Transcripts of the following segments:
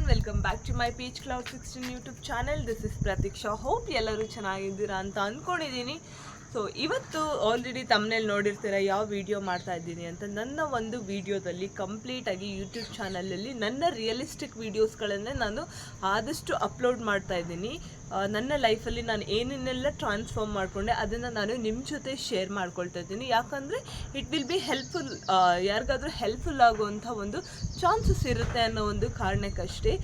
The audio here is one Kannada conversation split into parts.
Welcome back to my peach cloud 16 YouTube channel. This is Prateeksha. Hope ಎಲ್ಲರೂ ಚೆನ್ನಾಗಿದ್ದೀರಾ ಅಂತ ಅಂದ್ಕೊಂಡಿದ್ದೀನಿ. ಸೊ ಇವತ್ತು ಆಲ್ರೆಡಿ ತಮ್ಮನೇಲಿ ನೋಡಿರ್ತೀರ ಯಾವ ವಿಡಿಯೋ ಮಾಡ್ತಾ ಇದ್ದೀನಿ ಅಂತ. ನನ್ನ ಒಂದು ವಿಡಿಯೋದಲ್ಲಿ ಕಂಪ್ಲೀಟಾಗಿ ಯೂಟ್ಯೂಬ್ ಚಾನಲಲ್ಲಿ ನನ್ನ ರಿಯಲಿಸ್ಟಿಕ್ ವೀಡಿಯೋಸ್ಗಳನ್ನೇ ನಾನು ಆದಷ್ಟು ಅಪ್ಲೋಡ್ ಮಾಡ್ತಾ ಇದ್ದೀನಿ. ನನ್ನ ಲೈಫಲ್ಲಿ ನಾನು ಏನೇನೆಲ್ಲ ಟ್ರಾನ್ಸ್ಫಾರ್ಮ್ ಮಾಡಿಕೊಂಡೆ ಅದನ್ನು ನಾನು ನಿಮ್ಮ ಜೊತೆ ಶೇರ್ ಮಾಡ್ಕೊಳ್ತಾ ಇದ್ದೀನಿ. ಯಾಕಂದರೆ ಇಟ್ ವಿಲ್ ಬಿ ಹೆಲ್ಪ್ಫುಲ್, ಯಾರಿಗಾದರೂ ಹೆಲ್ಪ್ಫುಲ್ ಆಗುವಂಥ ಒಂದು ಚಾನ್ಸಸ್ ಇರುತ್ತೆ ಅನ್ನೋ ಒಂದು ಕಾರಣಕ್ಕಷ್ಟೇ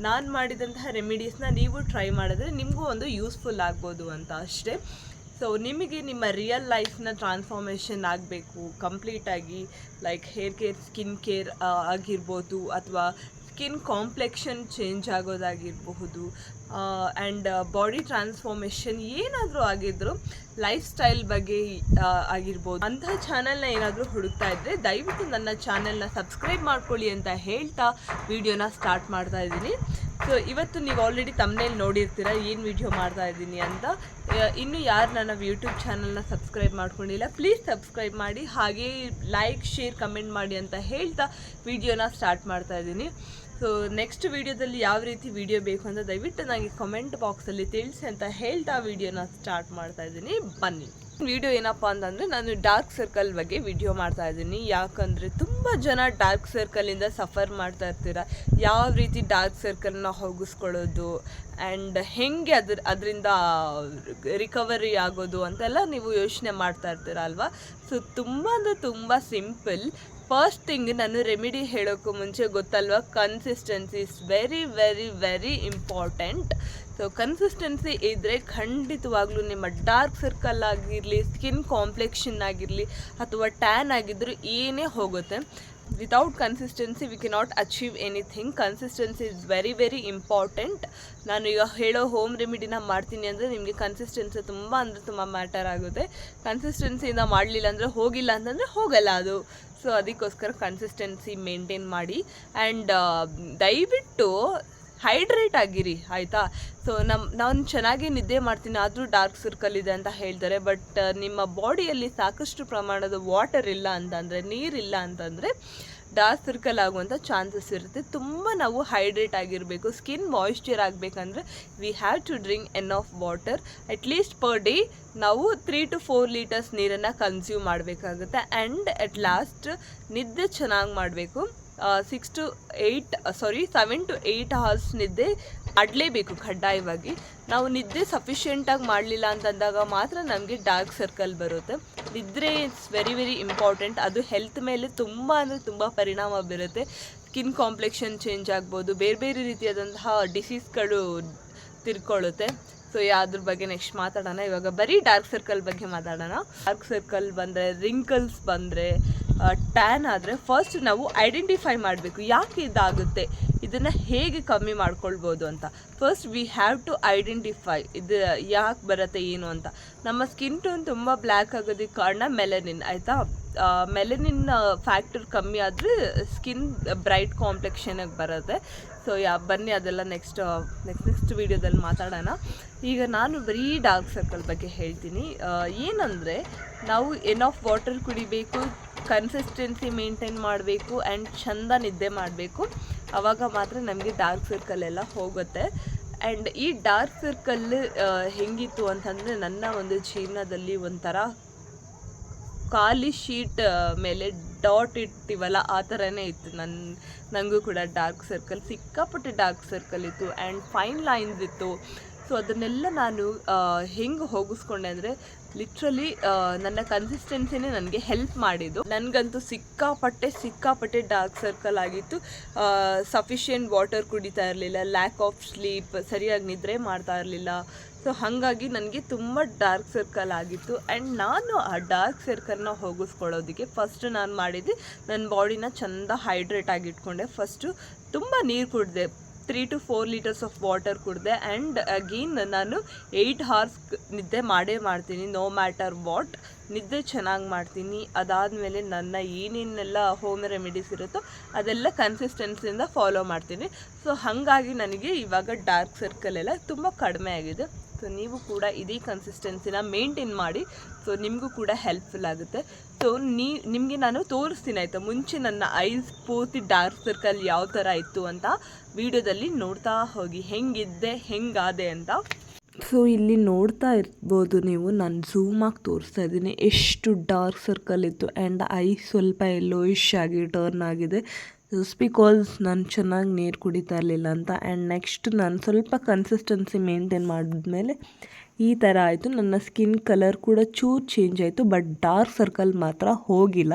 ನಾನು ಮಾಡಿದಂತಹ ರೆಮಿಡೀಸ್ನ ನೀವು ಟ್ರೈ ಮಾಡಿದ್ರೆ ನಿಮಗೂ ಒಂದು ಯೂಸ್ಫುಲ್ ಆಗ್ಬೋದು ಅಂತ ಅಷ್ಟೇ. ಸೊ ನಿಮಗೆ ನಿಮ್ಮ ರಿಯಲ್ ಲೈಫ್ನ ಟ್ರಾನ್ಸ್ಫಾರ್ಮೇಷನ್ ಆಗಬೇಕು ಕಂಪ್ಲೀಟಾಗಿ, like hair care, skin care ಆಗಿರ್ಬೋದು, ಅಥವಾ ಸ್ಕಿನ್ ಕಾಂಪ್ಲೆಕ್ಷನ್ ಚೇಂಜ್ ಆಗೋದಾಗಿರಬಹುದು, ಆ್ಯಂಡ್ ಬಾಡಿ ಟ್ರಾನ್ಸ್ಫಾರ್ಮೇಷನ್ ಏನಾದರೂ ಆಗಿದ್ರು, ಲೈಫ್ ಸ್ಟೈಲ್ ಬಗ್ಗೆ ಆಗಿರ್ಬೋದು, ಅಂತಹ ಚಾನಲ್ನ ಏನಾದರೂ ಹುಡುಕ್ತಾ ಇದ್ದರೆ ದಯವಿಟ್ಟು ನನ್ನ ಚಾನಲ್ನ ಸಬ್ಸ್ಕ್ರೈಬ್ ಮಾಡ್ಕೊಳ್ಳಿ ಅಂತ ಹೇಳ್ತಾ ವಿಡಿಯೋನ ಸ್ಟಾರ್ಟ್ ಮಾಡ್ತಾ ಇದ್ದೀನಿ. ಸೊ ಇವತ್ತು ನೀವು ಆಲ್ರೆಡಿ ತಮ್ಮನೇಲಿ ನೋಡಿರ್ತೀರ ಏನು ವಿಡಿಯೋ ಮಾಡ್ತಾ ಇದ್ದೀನಿ ಅಂತ. ಇನ್ನು ಯಾರು ನನ್ನ ಯೂಟ್ಯೂಬ್ ಚಾನಲ್ನ ಸಬ್ಸ್ಕ್ರೈಬ್ ಮಾಡ್ಕೊಂಡಿಲ್ಲ ಪ್ಲೀಸ್ ಸಬ್ಸ್ಕ್ರೈಬ್ ಮಾಡಿ, ಹಾಗೆ ಲೈಕ್ ಶೇರ್ ಕಮೆಂಟ್ ಮಾಡಿ ಅಂತ ಹೇಳ್ತಾ ವಿಡಿಯೋನ ಸ್ಟಾರ್ಟ್ ಮಾಡ್ತಾ ಇದ್ದೀನಿ. ಸೊ ನೆಕ್ಸ್ಟ್ ವಿಡಿಯೋದಲ್ಲಿ ಯಾವ ರೀತಿ ವಿಡಿಯೋ ಬೇಕು ಅಂತ ದಯವಿಟ್ಟು ನನಗೆ ಕಮೆಂಟ್ ಬಾಕ್ಸಲ್ಲಿ ತಿಳಿಸಿ ಅಂತ ಹೇಳ್ತಾ ವಿಡಿಯೋನ ಸ್ಟಾರ್ಟ್ ಮಾಡ್ತಾ ಇದ್ದೀನಿ. ಬನ್ನಿ. ವಿಡಿಯೋ ಏನಪ್ಪ ಅಂತಂದರೆ ನಾನು ಡಾರ್ಕ್ ಸರ್ಕಲ್ ಬಗ್ಗೆ ವಿಡಿಯೋ ಮಾಡ್ತಾ ಇದ್ದೀನಿ. ಯಾಕಂದರೆ ತುಂಬ ಜನ ಡಾರ್ಕ್ ಸರ್ಕಲಿಂದ ಸಫರ್ ಮಾಡ್ತಾ ಇರ್ತೀರ. ಯಾವ ರೀತಿ ಡಾರ್ಕ್ ಸರ್ಕಲ್ನ ಹೋಗಿಸ್ಕೊಳ್ಳೋದು ಆ್ಯಂಡ್ ಹೆಂಗೆ ಅದರಿಂದ ರಿಕವರಿ ಆಗೋದು ಅಂತೆಲ್ಲ ನೀವು ಯೋಚನೆ ಮಾಡ್ತಾ ಇರ್ತೀರ ಅಲ್ವಾ. ಸೊ ತುಂಬ ಅಂದರೆ ತುಂಬ ಸಿಂಪಲ್. ಫಸ್ಟ್ ಥಿಂಗ್, ನಾನು ರೆಮಿಡಿ ಹೇಳೋಕ್ಕೂ ಮುಂಚೆ ಗೊತ್ತಲ್ವ, consistency is very very very important. So consistency ಇದ್ದರೆ ಖಂಡಿತವಾಗ್ಲೂ ನಿಮ್ಮ ಡಾರ್ಕ್ ಸರ್ಕಲ್ ಆಗಿರಲಿ, ಸ್ಕಿನ್ ಕಾಂಪ್ಲೆಕ್ಷನ್ ಆಗಿರಲಿ, ಅಥವಾ ಟ್ಯಾನ್ ಆಗಿದ್ದರೂ ಏನೇ ಹೋಗುತ್ತೆ. Without consistency we cannot achieve anything. Consistency is very very important. ನಾನು ಈಗ ಹೇಳೋ ಹೋಮ್ ರೆಮಿಡಿನ ಮಾಡ್ತೀನಿ ಅಂದರೆ ನಿಮಗೆ ಕನ್ಸಿಸ್ಟೆನ್ಸಿ ತುಂಬ ಅಂದರೆ ತುಂಬ ಮ್ಯಾಟರ್ ಆಗುತ್ತೆ. ಕನ್ಸಿಸ್ಟೆನ್ಸಿಯಿಂದ ಮಾಡಲಿಲ್ಲ ಅಂದರೆ ಹೋಗಿಲ್ಲ ಅಂತಂದರೆ ಹೋಗಲ್ಲ ಅದು. ಸೊ ಅದಕ್ಕೋಸ್ಕರ ಕನ್ಸಿಸ್ಟೆನ್ಸಿ ಮೇಂಟೈನ್ ಮಾಡಿ. ಆ್ಯಂಡ್ ದಯವಿಟ್ಟು ಹೈಡ್ರೇಟ್ ಆಗಿರಿ, ಆಯಿತಾ. ಸೊ ನಾನು ಚೆನ್ನಾಗಿ ನಿದ್ದೆ ಮಾಡ್ತೀನಿ ಆದರೂ ಡಾರ್ಕ್ ಸರ್ಕಲ್ ಇದೆ ಅಂತ ಹೇಳ್ತಾರೆ. ಬಟ್ ನಿಮ್ಮ ಬಾಡಿಯಲ್ಲಿ ಸಾಕಷ್ಟು ಪ್ರಮಾಣದ ವಾಟರ್ ಇಲ್ಲ ಅಂತಂದರೆ, ನೀರಿಲ್ಲ ಅಂತಂದರೆ ಡಾರ್ಕ್ ಸರ್ಕಲ್ ಆಗುವಂಥ ಚಾನ್ಸಸ್ ಇರುತ್ತೆ. ತುಂಬ ನಾವು ಹೈಡ್ರೇಟ್ ಆಗಿರಬೇಕು. ಸ್ಕಿನ್ ಮಾಯಿಶ್ಚರ್ ಆಗಬೇಕಂದ್ರೆ we have to drink enough water. At least per day ನಾವು 3 to 4 ಲೀಟರ್ಸ್ ನೀರನ್ನು ಕನ್ಸ್ಯೂಮ್ ಮಾಡಬೇಕಾಗುತ್ತೆ. ಆ್ಯಂಡ್ ಅಟ್ ಲಾಸ್ಟ್ ನಿದ್ದೆ ಚೆನ್ನಾಗಿ ಮಾಡಬೇಕು. 7 to 8 ಅವರ್ಸ್ ನಿದ್ದೆ ಮಾಡಲೇಬೇಕು ಕಡ್ಡಾಯವಾಗಿ. ನಾವು ನಿದ್ದೆ ಸಫಿಷಿಯೆಂಟಾಗಿ ಮಾಡಲಿಲ್ಲ ಅಂತಂದಾಗ ಮಾತ್ರ ನಮಗೆ ಡಾರ್ಕ್ ಸರ್ಕಲ್ ಬರುತ್ತೆ. ನಿದ್ರೆ ಇಟ್ಸ್ ವೆರಿ ವೆರಿ ಇಂಪಾರ್ಟೆಂಟ್. ಅದು ಹೆಲ್ತ್ ಮೇಲೆ ತುಂಬ ಅಂದರೆ ತುಂಬ ಪರಿಣಾಮ ಬೀರುತ್ತೆ. ಸ್ಕಿನ್ ಕಾಂಪ್ಲೆಕ್ಷನ್ ಚೇಂಜ್ ಆಗ್ಬೋದು, ಬೇರೆ ಬೇರೆ ರೀತಿಯಾದಂತಹ ಡಿಸೀಸ್ಗಳು ತಿರ್ಕೊಳ್ಳುತ್ತೆ. ಸೊ ಅದ್ರ ಬಗ್ಗೆ ನೆಕ್ಸ್ಟ್ ಮಾತಾಡೋಣ. ಇವಾಗ ಬರೀ ಡಾರ್ಕ್ ಸರ್ಕಲ್ ಬಗ್ಗೆ ಮಾತಾಡೋಣ. ಡಾರ್ಕ್ ಸರ್ಕಲ್ ಬಂದರೆ, ರಿಂಕಲ್ಸ್ ಬಂದರೆ, ಟ್ಯಾನ್ ಆದರೆ ಫಸ್ಟ್ ನಾವು ಐಡೆಂಟಿಫೈ ಮಾಡಬೇಕು ಯಾಕೆ ಇದಾಗುತ್ತೆ, ಇದನ್ನು ಹೇಗೆ ಕಮ್ಮಿ ಮಾಡ್ಕೊಳ್ಬೋದು ಅಂತ. First we have to identify ಇದು ಯಾಕೆ ಬರುತ್ತೆ ಏನು ಅಂತ. ನಮ್ಮ ಸ್ಕಿನ್ ಟೋನ್ ತುಂಬ ಬ್ಲ್ಯಾಕ್ ಆಗೋದಕ್ಕೆ ಕಾರಣ ಮೆಲನಿನ್, ಆಯಿತಾ. ಮೆಲನಿನ್ ಫ್ಯಾಕ್ಟರ್ ಕಮ್ಮಿ ಆದರೆ ಸ್ಕಿನ್ ಬ್ರೈಟ್ ಕಾಂಪ್ಲೆಕ್ಷನಾಗಿ ಬರುತ್ತೆ. ಸೊ ಬನ್ನಿ ಅದೆಲ್ಲ ನೆಕ್ಸ್ಟ್ ವೀಡಿಯೋದಲ್ಲಿ ಮಾತಾಡೋಣ. ಈಗ ನಾನು ಬರೀ ಡಾರ್ಕ್ ಸರ್ಕಲ್ ಬಗ್ಗೆ ಹೇಳ್ತೀನಿ. ಏನಂದರೆ ನಾವು ಎನಫ್ ವಾಟರ್ ಕುಡಿಬೇಕು, ಕನ್ಸಿಸ್ಟೆನ್ಸಿ ಮೇಂಟೈನ್ ಮಾಡಬೇಕು, ಆ್ಯಂಡ್ ಚೆಂದ ನಿದ್ದೆ ಮಾಡಬೇಕು. ಆವಾಗ ಮಾತ್ರ ನಮಗೆ ಡಾರ್ಕ್ ಸರ್ಕಲ್ ಎಲ್ಲ ಹೋಗುತ್ತೆ. ಆ್ಯಂಡ್ ಈ ಡಾರ್ಕ್ ಸರ್ಕಲ್ ಹೆಂಗಿತ್ತು ಅಂತಂದರೆ, ನನ್ನ ಒಂದು ಜೀವನದಲ್ಲಿ ಒಂಥರ ಖಾಲಿ ಶೀಟ್ ಮೇಲೆ ಡಾಟ್ ಇರ್ತೀವಲ್ಲ ಆ ಥರನೇ ಇತ್ತು. ನನಗೂ ಕೂಡ ಡಾರ್ಕ್ ಸರ್ಕಲ್, ಸಿಕ್ಕಾಪಟ್ಟೆ ಡಾರ್ಕ್ ಸರ್ಕಲ್ ಇತ್ತು ಆ್ಯಂಡ್ ಫೈನ್ ಲೈನ್ಸ್ ಇತ್ತು. ಸೊ ಅದನ್ನೆಲ್ಲ ನಾನು ಹೆಂಗೆ ಹೋಗಿಸ್ಕೊಂಡೆ ಅಂದರೆ, ಲಿಟ್ರಲಿ ನನ್ನ ಕನ್ಸಿಸ್ಟೆನ್ಸಿನೇ ನನಗೆ ಹೆಲ್ಪ್ ಮಾಡಿದ್ದು. ನನಗಂತೂ ಸಿಕ್ಕಾಪಟ್ಟೆ ಡಾರ್ಕ್ ಸರ್ಕಲ್ ಆಗಿತ್ತು. ಸಫಿಷಿಯೆಂಟ್ ವಾಟರ್ ಕುಡಿತಾ ಇರಲಿಲ್ಲ, ಲ್ಯಾಕ್ ಆಫ್ ಸ್ಲೀಪ್, ಸರಿಯಾಗಿ ನಿದ್ರೆ ಮಾಡ್ತಾ ಇರಲಿಲ್ಲ. ಸೊ ಹಾಗಾಗಿ ನನಗೆ ತುಂಬ ಡಾರ್ಕ್ ಸರ್ಕಲ್ ಆಗಿತ್ತು. ಆ್ಯಂಡ್ ನಾನು ಆ ಡಾರ್ಕ್ ಸರ್ಕಲ್ನ ಹೋಗಿಸ್ಕೊಳ್ಳೋದಕ್ಕೆ ಫಸ್ಟ್ ನಾನು ಮಾಡಿದ್ದೆ, ನನ್ನ ಬಾಡಿನ ಚೆಂದ ಹೈಡ್ರೇಟ್ ಆಗಿಟ್ಕೊಂಡೆ. ಫಸ್ಟು ತುಂಬ ನೀರು ಕುಡಿದೆ, 3 to 4 ಲೀಟರ್ಸ್ ಆಫ್ ವಾಟರ್ ಕುಡಿದೆ. ಆ್ಯಂಡ್ ಅಗೇನ್ ನಾನು 8 ಅವರ್ಸ್ ನಿದ್ದೆ ಮಾಡ್ತೀನಿ, ನೋ ಮ್ಯಾಟರ್ ವಾಟ್. ನಿದ್ದೆ ಚೆನ್ನಾಗಿ ಮಾಡ್ತೀನಿ. ಅದಾದಮೇಲೆ ನನ್ನ ಏನೇನೆಲ್ಲ ಹೋಮ್ ರೆಮಿಡೀಸ್ ಇರುತ್ತೋ ಅದೆಲ್ಲ ಕನ್ಸಿಸ್ಟೆನ್ಸಿಯಿಂದ ಫಾಲೋ ಮಾಡ್ತೀನಿ. ಸೊ ಹಾಗಾಗಿ ನನಗೆ ಇವಾಗ ಡಾರ್ಕ್ ಸರ್ಕಲ್ ಎಲ್ಲ ತುಂಬ ಕಡಿಮೆ ಆಗಿದೆ. ಸೊ ನೀವು ಕೂಡ ಇದೇ ಕನ್ಸಿಸ್ಟೆನ್ಸಿನ ಮೇಂಟೈನ್ ಮಾಡಿ. ಸೊ ನಿಮಗೂ ಕೂಡ ಹೆಲ್ಪ್ಫುಲ್ ಆಗುತ್ತೆ. ಸೊ ನಿಮಗೆ ನಾನು ತೋರಿಸ್ತೀನಿ ಆಯಿತಾ, ಮುಂಚೆ ನನ್ನ ಐಸ್ ಪೂರ್ತಿ ಡಾರ್ಕ್ ಸರ್ಕಲ್ ಯಾವ ಥರ ಇತ್ತು ಅಂತ ವಿಡಿಯೋದಲ್ಲಿ ನೋಡ್ತಾ ಹೋಗಿ ಹೆಂಗಿದ್ದೆ ಹೆಂಗಾದೆ ಅಂತ. ಸೊ ಇಲ್ಲಿ ನೋಡ್ತಾ ಇರ್ಬೋದು ನೀವು, ನಾನು ಝೂಮಾಗಿ ತೋರಿಸ್ತಾ ಇದ್ದೀನಿ ಎಷ್ಟು ಡಾರ್ಕ್ ಸರ್ಕಲ್ ಇತ್ತು ಆ್ಯಂಡ್ ಐ ಸ್ವಲ್ಪ ಯೆಲ್ಲೋಯಿಶ್ ಆಗಿ ಟರ್ನ್ ಆಗಿದೆ. ಜಸ್ಟ್ ಬಿಕಾಸ್ ನಾನು ಚೆನ್ನಾಗಿ ನೀರು ಕುಡಿತಾ ಇರಲಿಲ್ಲ ಅಂತ. ಆ್ಯಂಡ್ ನೆಕ್ಸ್ಟ್ ನಾನು ಸ್ವಲ್ಪ ಕನ್ಸಿಸ್ಟೆನ್ಸಿ ಮೇಂಟೈನ್ ಮಾಡಿದ್ಮೇಲೆ ಈ ಥರ ಆಯಿತು. ನನ್ನ ಸ್ಕಿನ್ ಕಲರ್ ಕೂಡ ಚೂರು ಚೇಂಜ್ ಆಯಿತು, ಬಟ್ ಡಾರ್ಕ್ ಸರ್ಕಲ್ ಮಾತ್ರ ಹೋಗಿಲ್ಲ.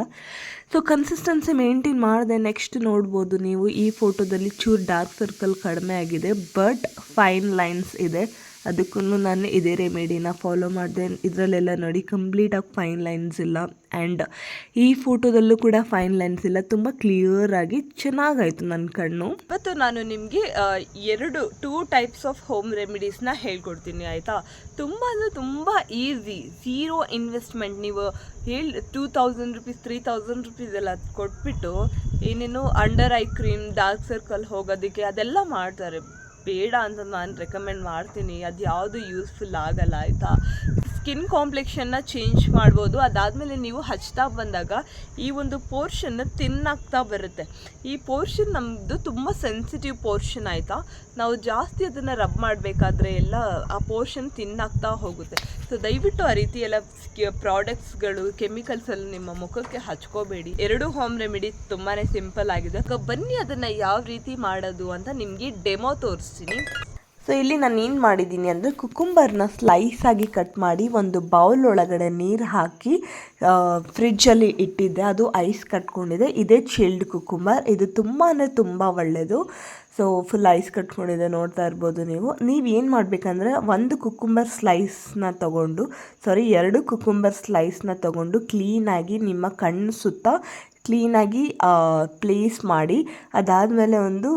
ಸೊ ಕನ್ಸಿಸ್ಟೆನ್ಸಿ ಮೇಂಟೈನ್ ಮಾಡಿದೆ. ನೆಕ್ಸ್ಟ್ ನೋಡ್ಬೋದು ನೀವು ಈ ಫೋಟೋದಲ್ಲಿ ಚೂರು ಡಾರ್ಕ್ ಸರ್ಕಲ್ ಕಡಿಮೆ ಆಗಿದೆ, ಬಟ್ ಫೈನ್ ಲೈನ್ಸ್ ಇದೆ. ಅದಕ್ಕೂ ನಾನು ಇದೇ ರೆಮಿಡಿನ ಫಾಲೋ ಮಾಡಿದೆ. ಇದರಲ್ಲೆಲ್ಲ ನೋಡಿ ಕಂಪ್ಲೀಟಾಗಿ ಫೈನ್ ಲೈನ್ಸ್ ಇಲ್ಲ. ಆ್ಯಂಡ್ ಈ ಫೋಟೋದಲ್ಲೂ ಕೂಡ ಫೈನ್ ಲೈನ್ಸ್ ಇಲ್ಲ, ತುಂಬ ಕ್ಲಿಯರಾಗಿ ಚೆನ್ನಾಗಾಯಿತು ನನ್ನ ಕಣ್ಣು. ಇವತ್ತು ನಾನು ನಿಮಗೆ 2 ಟೈಪ್ಸ್ ಆಫ್ ಹೋಮ್ ರೆಮಿಡೀಸ್ನ ಹೇಳ್ಕೊಡ್ತೀನಿ ಆಯಿತಾ. ತುಂಬ ಅಂದರೆ ತುಂಬ ಈಸಿ, ಝೀರೋ ಇನ್ವೆಸ್ಟ್ಮೆಂಟ್. ನೀವು 2000 ರುಪೀಸ್ 3000 ರುಪೀಸ್ ಎಲ್ಲ ಕೊಟ್ಬಿಟ್ಟು ಏನೇನು under I cream, dark circle ಹೋಗೋದಕ್ಕೆ ಅದೆಲ್ಲ ಮಾಡ್ತಾರೆ. ಬೇಡ ಅಂತ ನಾನು ರೆಕಮೆಂಡ್ ಮಾಡ್ತೀನಿ. ಅದು ಯಾವುದು ಯೂಸ್ಫುಲ್ ಆಗಲ್ಲ ಆಯಿತಾ. ಸ್ಕಿನ್ ಕಾಂಪ್ಲೆಕ್ಷನ್ನ ಚೇಂಜ್ ಮಾಡ್ಬೋದು. ಅದಾದಮೇಲೆ ನೀವು ಹಚ್ತಾ ಬಂದಾಗ ಈ ಒಂದು ಪೋರ್ಷನ್ ತಿನ್ನಾಗ್ತಾ ಬರುತ್ತೆ. ಈ ಪೋರ್ಷನ್ ನಮ್ಮದು ತುಂಬ ಸೆನ್ಸಿಟಿವ್ ಪೋರ್ಷನ್ ಆಯಿತಾ. ನಾವು ಜಾಸ್ತಿ ಅದನ್ನು ರಬ್ ಮಾಡಬೇಕಾದ್ರೆ ಎಲ್ಲ ಆ ಪೋರ್ಷನ್ ತಿನ್ನಾಗ್ತಾ ಹೋಗುತ್ತೆ. ಸೊ ದಯವಿಟ್ಟು ಆ ರೀತಿ ಎಲ್ಲ ಪ್ರಾಡಕ್ಟ್ಸ್ಗಳು, ಕೆಮಿಕಲ್ಸ್ ಎಲ್ಲ ನಿಮ್ಮ ಮುಖಕ್ಕೆ ಹಚ್ಕೋಬೇಡಿ. 2 ಹೋಮ್ ರೆಮಿಡಿ ತುಂಬಾ ಸಿಂಪಲ್ ಆಗಿದೆ. ಬನ್ನಿ ಅದನ್ನು ಯಾವ ರೀತಿ ಮಾಡೋದು ಅಂತ ನಿಮಗೆ ಡೆಮೋ ತೋರಿಸ್ತೀನಿ. ಸೊ ಇಲ್ಲಿ ನಾನು ಏನು ಮಾಡಿದ್ದೀನಿ ಅಂದರೆ ಕುಕುಂಬರ್ನ ಸ್ಲೈಸ್ ಆಗಿ ಕಟ್ ಮಾಡಿ ಒಂದು ಬೌಲ್ ಒಳಗಡೆ ನೀರು ಹಾಕಿ ಫ್ರಿಜ್ಜಲ್ಲಿ ಇಟ್ಟಿದ್ದೆ. ಅದು ಐಸ್ ಕಟ್ಕೊಂಡಿದೆ. ಇದೇ ಚಿಲ್ಡ್ ಕುಕುಂಬರ್. ಇದು ತುಂಬ ಅಂದರೆ ತುಂಬ ಒಳ್ಳೆಯದು. ಸೊ ಫುಲ್ ಐಸ್ ಕಟ್ಕೊಂಡಿದೆ, ನೋಡ್ತಾ ಇರ್ಬೋದು ನೀವು. ಏನು ಮಾಡಬೇಕಂದ್ರೆ 1 ಕುಕುಂಬರ್ ಸ್ಲೈಸ್ನ ತೊಗೊಂಡು 2 ಕುಕುಂಬರ್ ಸ್ಲೈಸ್ನ ತೊಗೊಂಡು ಕ್ಲೀನಾಗಿ ನಿಮ್ಮ ಕಣ್ಣು ಸುತ್ತ ಕ್ಲೀನಾಗಿ ಪ್ಲೇಸ್ ಮಾಡಿ, ಅದಾದಮೇಲೆ ಒಂದು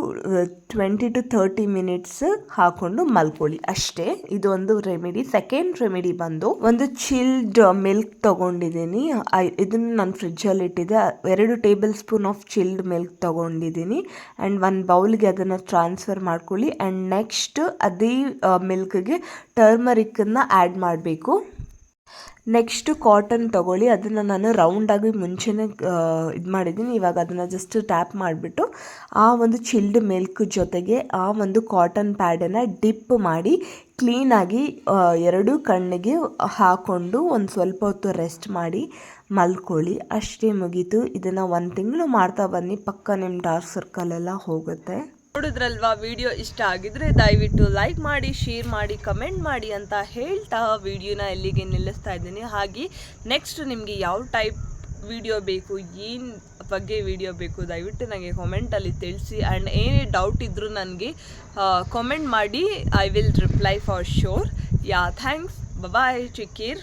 20 to 30 ಮಿನಿಟ್ಸ್ ಹಾಕ್ಕೊಂಡು ಮಲ್ಕೊಳ್ಳಿ ಅಷ್ಟೇ. ಇದು ಒಂದು ರೆಮಿಡಿ. ಸೆಕೆಂಡ್ ರೆಮಿಡಿ ಬಂದು ಒಂದು ಚಿಲ್ಡ್ ಮಿಲ್ಕ್ ತೊಗೊಂಡಿದ್ದೀನಿ. ಇದನ್ನು ನಾನು ಫ್ರಿಜ್ಜಲ್ಲಿ ಇಟ್ಟಿದ್ದೆ. 2 table spoon of chilled milk ತೊಗೊಂಡಿದ್ದೀನಿ. ಆ್ಯಂಡ್ 1 ಬೌಲ್ಗೆ ಅದನ್ನು ಟ್ರಾನ್ಸ್ಫರ್ ಮಾಡ್ಕೊಳ್ಳಿ. ಆ್ಯಂಡ್ ನೆಕ್ಸ್ಟ್ ಅದೇ ಮಿಲ್ಕ್ಗೆ ಟರ್ಮರಿಕ್ಕನ್ನು ಆ್ಯಡ್ ಮಾಡಬೇಕು. ನೆಕ್ಸ್ಟು ಕಾಟನ್ ತೊಗೊಳ್ಳಿ. ಅದನ್ನು ನಾನು ರೌಂಡಾಗಿ ಮುಂಚೆನೇ ಇದು ಮಾಡಿದ್ದೀನಿ. ಇವಾಗ ಅದನ್ನು ಜಸ್ಟ್ ಟ್ಯಾಪ್ ಮಾಡಿಬಿಟ್ಟು ಆ ಒಂದು ಚಿಲ್ಡ್ ಮಿಲ್ಕ್ ಜೊತೆಗೆ ಆ ಒಂದು ಕಾಟನ್ ಪ್ಯಾಡನ್ನು ಡಿಪ್ ಮಾಡಿ ಕ್ಲೀನಾಗಿ 2 ಕಣ್ಣಿಗೆ ಹಾಕ್ಕೊಂಡು ಒಂದು ಸ್ವಲ್ಪ ಹೊತ್ತು ರೆಸ್ಟ್ ಮಾಡಿ ಮಲ್ಕೊಳ್ಳಿ. ಅಷ್ಟೇ, ಮುಗೀತು. ಇದನ್ನು 1 ತಿಂಗಳು ಮಾಡ್ತಾ ಬನ್ನಿ, ಪಕ್ಕ ನಿಮ್ಮ ಡಾರ್ಕ್ ಸರ್ಕಲ್ ಎಲ್ಲ ಹೋಗುತ್ತೆ. ನೋಡಿದ್ರಲ್ವಾ, ವಿಡಿಯೋ ಇಷ್ಟ ಆಗಿದ್ರೆ ದಯವಿಟ್ಟು ಲೈಕ್ ಮಾಡಿ, ಶೇರ್ ಮಾಡಿ, ಕಮೆಂಟ್ ಮಾಡಿ ಅಂತ ಹೇಳ್ತಾ ವಿಡಿಯೋನ ಎಲ್ಲಿಗೆ ನಿಲ್ಲಿಸ್ತಾ ಇದ್ದೀನಿ. ಹಾಗೆ ನೆಕ್ಸ್ಟ್ ನಿಮಗೆ ಯಾವ ಟೈಪ್ ವಿಡಿಯೋ ಬೇಕು, ಏನು ಬಗ್ಗೆ ವಿಡಿಯೋ ಬೇಕು ದಯವಿಟ್ಟು ನನಗೆ ಕಾಮೆಂಟಲ್ಲಿ ತಿಳಿಸಿ. ಆ್ಯಂಡ್ ಏನೇ ಡೌಟ್ ಇದ್ದರೂ ನನಗೆ ಕಾಮೆಂಟ್ ಮಾಡಿ. I will reply for sure. Yeah, thanks. Bye, take care.